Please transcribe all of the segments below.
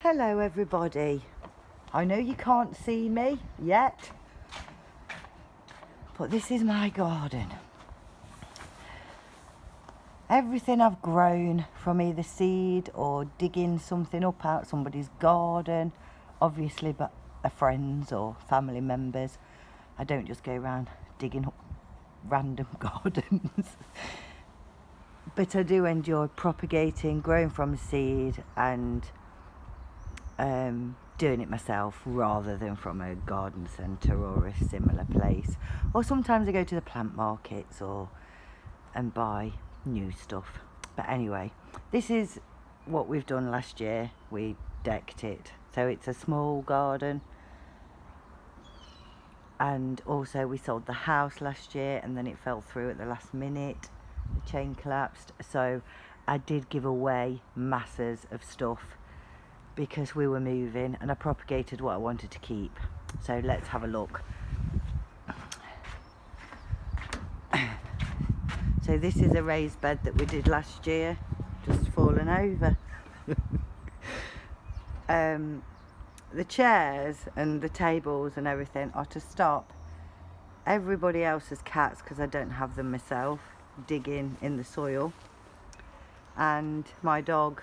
Hello everybody. I know you can't see me yet, but this is my garden. Everything I've grown from either seed or digging something up out somebody's garden, obviously, but friends or family members. I don't just go around digging up random gardens. But I do enjoy propagating, growing from a seed and doing it myself rather than from a garden centre or a similar place. Or sometimes I go to the plant markets and buy new stuff. But anyway, this is what we've done last year. We decked it. So it's a small garden. And also we sold the house last year and then it fell through at the last minute. The chain collapsed. So I did give away masses of stuff because we were moving, and I propagated what I wanted to keep. So let's have a look. So this is a raised bed that we did last year, just fallen over. The chairs and the tables and everything are to stop everybody else's cats, because I don't have them myself, digging in the soil. And my dog,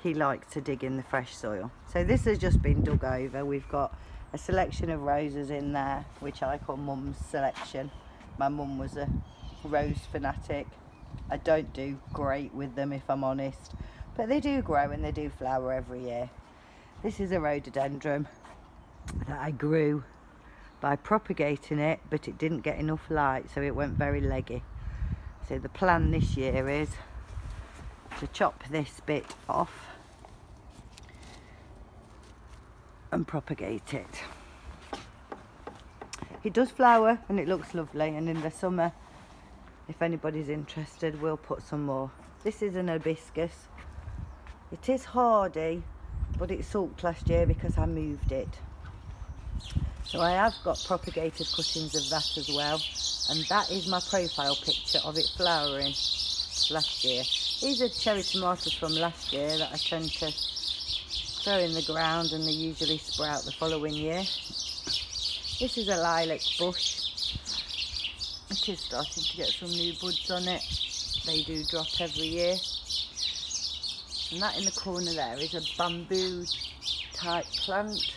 he likes to dig in the fresh soil. So this has just been dug over. We've got a selection of roses in there, which I call Mum's selection. My mum was a rose fanatic. I don't do great with them, if I'm honest, but they do grow and they do flower every year. This is a rhododendron that I grew by propagating it, but it didn't get enough light, so it went very leggy. So the plan this year is to chop this bit off and propagate it. It does flower and it looks lovely, and in the summer, if anybody's interested, we'll put some more. This is an hibiscus. It is hardy, but it sulked last year because I moved it. So I have got propagated cuttings of that as well, and that is my profile picture of it flowering last year. These are cherry tomatoes from last year that I tend to throw in the ground, and they usually sprout the following year. This is a lilac bush. It is starting to get some new buds on it. They do drop every year. And that in the corner there is a bamboo type plant.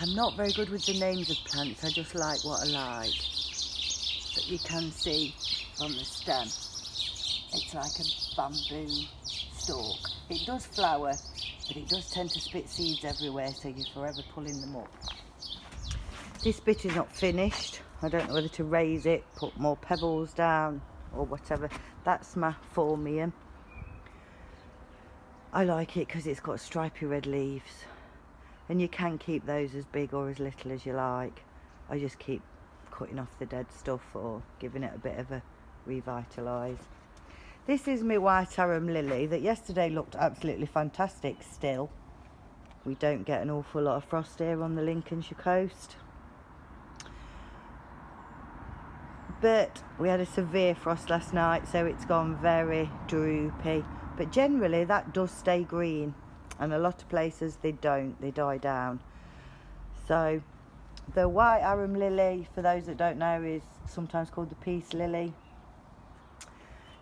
I'm not very good with the names of plants, I just like what I like. But you can see on the stem, it's like a bamboo stalk. It does flower, but it does tend to spit seeds everywhere, so you're forever pulling them up. This bit is not finished. I don't know whether to raise it, put more pebbles down or whatever. That's my phormium. I like it because it's got stripy red leaves, and you can keep those as big or as little as you like. I just keep cutting off the dead stuff or giving it a bit of a revitalise. This is my white arum lily that yesterday looked absolutely fantastic still. We don't get an awful lot of frost here on the Lincolnshire coast, but we had a severe frost last night, so it's gone very droopy. But generally that does stay green, and a lot of places they don't, they die down. So the white arum lily, for those that don't know, is sometimes called the peace lily.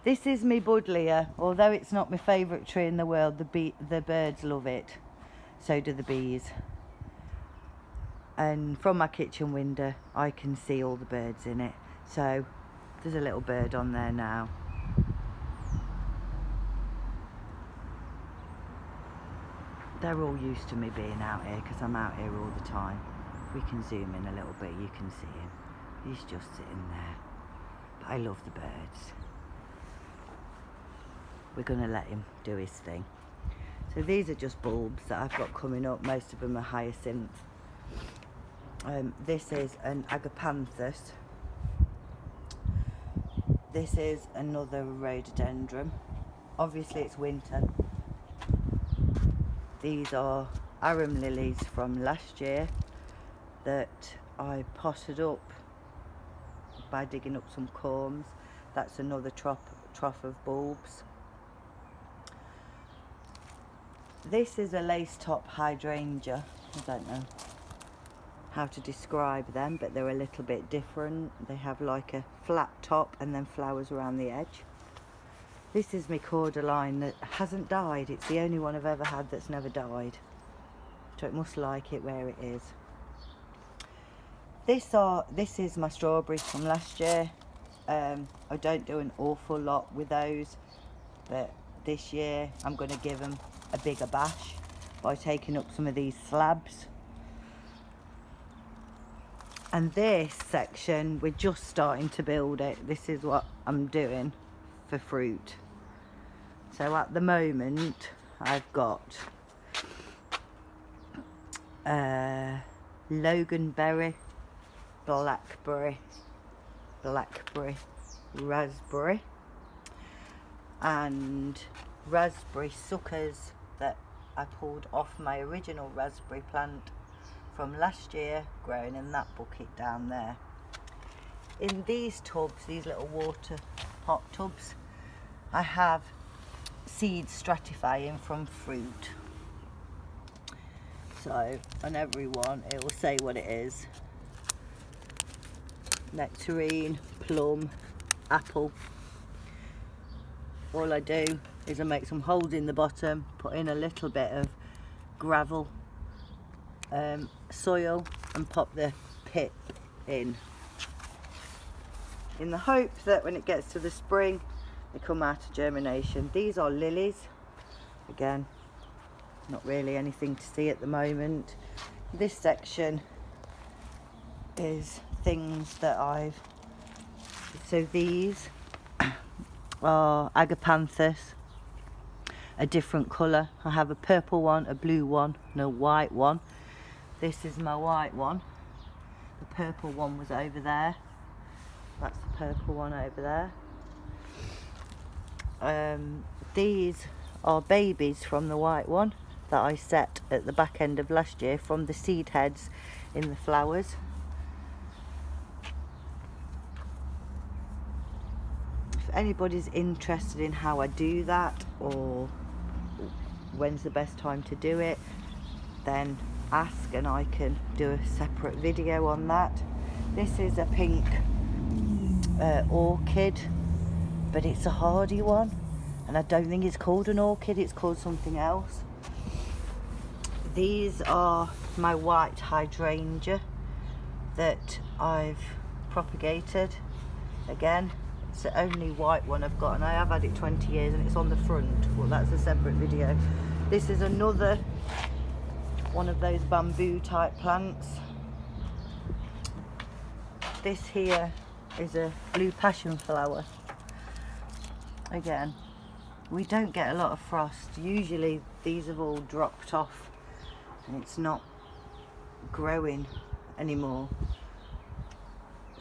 This is me buddleia. Although it's not my favourite tree in the world, the birds love it. So do the bees. And from my kitchen window I can see all the birds in it. So there's a little bird on there now. They're all used to me being out here because I'm out here all the time. We can zoom in a little bit, you can see him. He's just sitting there. But I love the birds. We're going to let him do his thing. So these are just bulbs that I've got coming up. Most of them are hyacinth. This is an agapanthus. This is another rhododendron. Obviously it's winter. These are arum lilies from last year that I potted up by digging up some corms. That's another trough of bulbs. This is a lace top hydrangea. I don't know how to describe them, but they're a little bit different. They have like a flat top and then flowers around the edge. This is my cordyline that hasn't died. It's the only one I've ever had that's never died. So it must like it where it is. This is my strawberries from last year. I don't do an awful lot with those, but this year I'm going to give them a bigger bash by taking up some of these slabs. And this section, we're just starting to build it. This is what I'm doing for fruit. So at the moment I've got loganberry, blackberry, raspberry, and raspberry suckers that I pulled off my original raspberry plant from last year, growing in that bucket down there. In these tubs, these little water pot tubs, I have seeds stratifying from fruit. So on every one it will say what it is: nectarine, plum, apple. All I do is I make some holes in the bottom, put in a little bit of gravel, soil, and pop the pit in the hope that when it gets to the spring they come out of germination. These are lilies. Again, not really anything to see at the moment. This section is things that so these are agapanthus, a different colour. I have a purple one, a blue one, and a white one. This is my white one. The purple one was over there. That's the purple one over there. These are babies from the white one that I set at the back end of last year from the seed heads in the flowers. If anybody's interested in how I do that or when's the best time to do it, then ask and I can do a separate video on that. This is a pink orchid, but it's a hardy one, and I don't think it's called an orchid, it's called something else. These are my white hydrangea that I've propagated. Again, it's the only white one I've got, and I have had it 20 years and it's on the front. Well, that's a separate video. This is another one of those bamboo type plants. This here is a blue passion flower. Again, we don't get a lot of frost. Usually these have all dropped off and it's not growing anymore.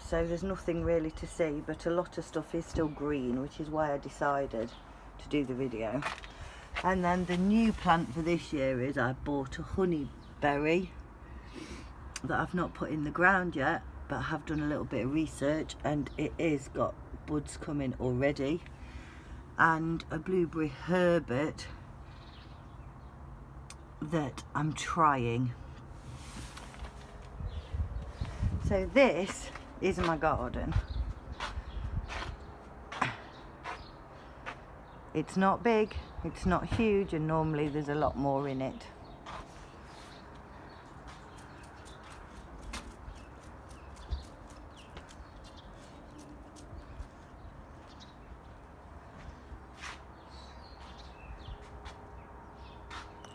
So there's nothing really to see, but a lot of stuff is still green, which is why I decided to do the video. And then the new plant for this year is I bought a honeyberry that I've not put in the ground yet, but I have done a little bit of research and it is got buds coming already. And a blueberry herbet that I'm trying. So this is my garden. It's not big, it's not huge, and normally there's a lot more in it.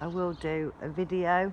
I will do a video